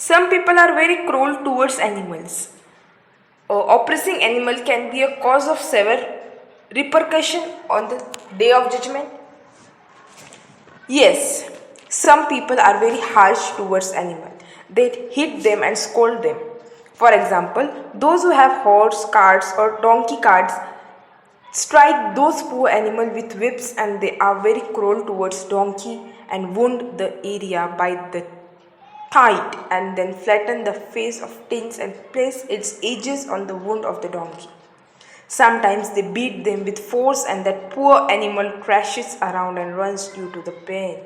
Some people are very cruel towards animals. Oppressing animal can be a cause of severe repercussion on the day of judgment. Yes, some people are very harsh towards animal. They hit them and scold them. For example, those who have horse carts or donkey carts strike those poor animal with whips, and they are very cruel towards donkey and wound the area by the thigh and then flatten the face of tins and place its edges on the wound of the donkey. Sometimes they beat them with force, and that poor animal crashes around and runs due to the pain.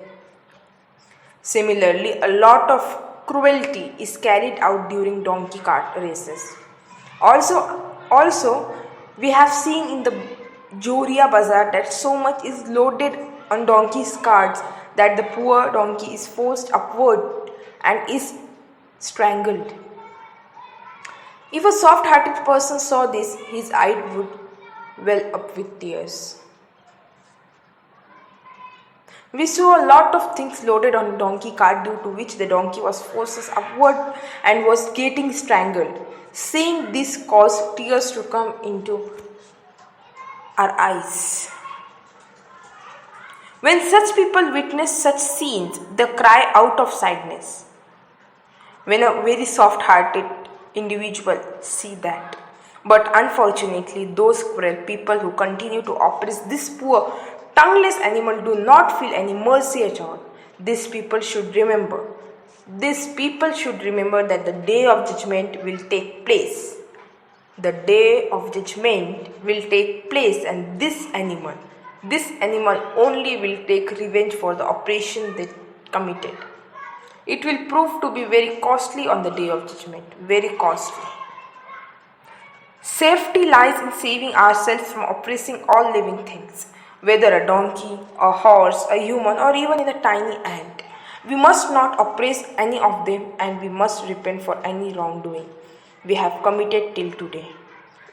Similarly, a lot of cruelty is carried out during donkey cart races. Also, we have seen in the Joria Bazaar that so much is loaded on donkey's carts that the poor donkey is forced upward and is strangled. If a soft-hearted person saw this, his eye would well up with tears. We saw a lot of things loaded on a donkey cart, due to which the donkey was forced upward and was getting strangled. Seeing this caused tears to come into our eyes. When such people witness such scenes, they cry out of sadness. When a very soft-hearted individual see that. But unfortunately, those cruel people who continue to oppress this poor, tongueless animal do not feel any mercy at all. These people should remember that the day of judgment will take place. The day of judgment will take place, and this animal only will take revenge for the oppression they committed. It will prove to be very costly on the day of judgment, very costly. Safety lies in saving ourselves from oppressing all living things, whether a donkey, a horse, a human, or even in a tiny ant. We must not oppress any of them, and we must repent for any wrongdoing we have committed till today.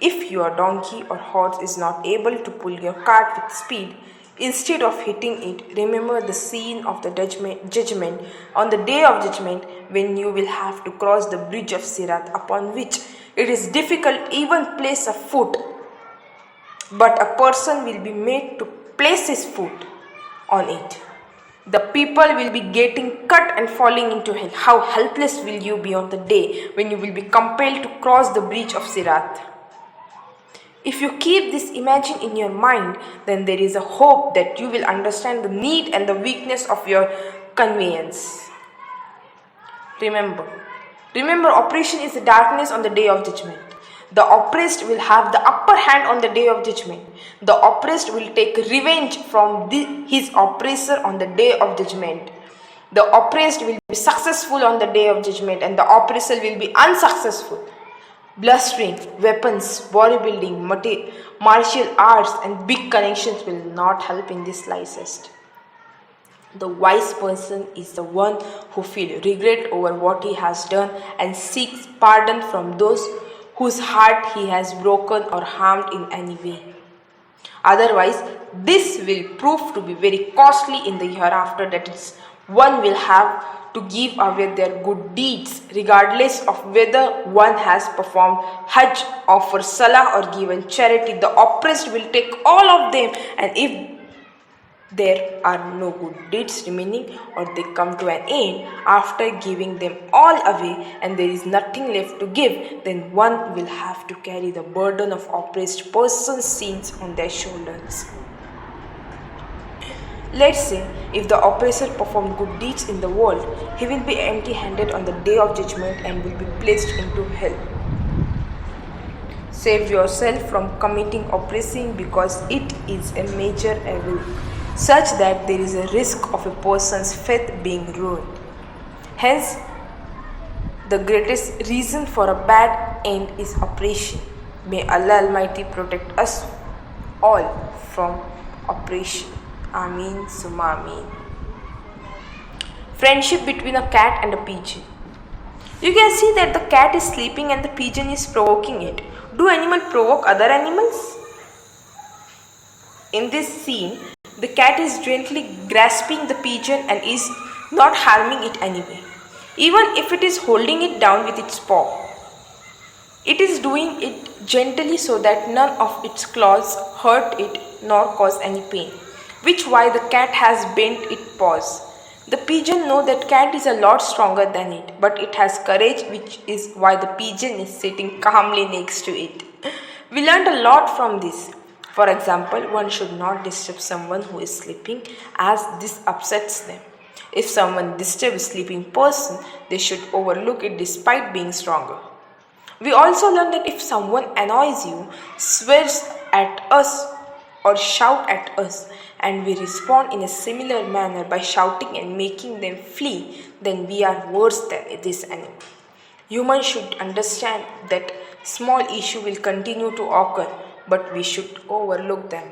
If your donkey or horse is not able to pull your cart with speed, instead of hitting it, remember the scene of the judgment on the day of judgment, when you will have to cross the bridge of Sirat, upon which it is difficult even place a foot, but a person will be made to place his foot on it. The people will be getting cut and falling into hell. How helpless will you be on the day when you will be compelled to cross the bridge of Sirat? If you keep this imagine in your mind, then there is a hope that you will understand the need and the weakness of your conveyance. Remember, oppression is the darkness on the day of judgment. The oppressed will have the upper hand on the day of judgment. The oppressed will take revenge from his oppressor on the day of judgment. The oppressed will be successful on the day of judgment, and the oppressor will be unsuccessful. Blustering, weapons, bodybuilding, martial arts, and big connections will not help in this slightest. The wise person is the one who feels regret over what he has done and seeks pardon from those whose heart he has broken or harmed in any way. Otherwise, this will prove to be very costly in the hereafter, that is, one will have to give away their good deeds, regardless of whether one has performed Hajj, offered Salah, or given charity. The oppressed will take all of them, and if there are no good deeds remaining, or they come to an end after giving them all away and there is nothing left to give, then one will have to carry the burden of oppressed person's sins on their shoulders. Let's say if the oppressor performed good deeds in the world, he will be empty-handed on the day of judgment and will be placed into hell. Save yourself from committing oppressing, because it is a major evil, such that there is a risk of a person's faith being ruined. Hence, the greatest reason for a bad end is oppression. May Allah Almighty protect us all from oppression. Ameen summa ameen. Friendship between a cat and a pigeon. You can see that the cat is sleeping and the pigeon is provoking it. Do animals provoke other animals? In this scene, the cat is gently grasping the pigeon and is not harming it anyway. even if it is holding it down with its paw. It is doing it gently so that none of its claws hurt it nor cause any pain, which why the cat has bent its paws. The pigeon knows that cat is a lot stronger than it, but it has courage, which is why the pigeon is sitting calmly next to it. We learned a lot from this. For example, one should not disturb someone who is sleeping as this upsets them. If someone disturbs a sleeping person, they should overlook it despite being stronger. We also learn that if someone annoys you, swears at us, or shout at us, and we respond in a similar manner by shouting and making them flee, then we are worse than this animal. Humans should understand that small issues will continue to occur, but we should overlook them.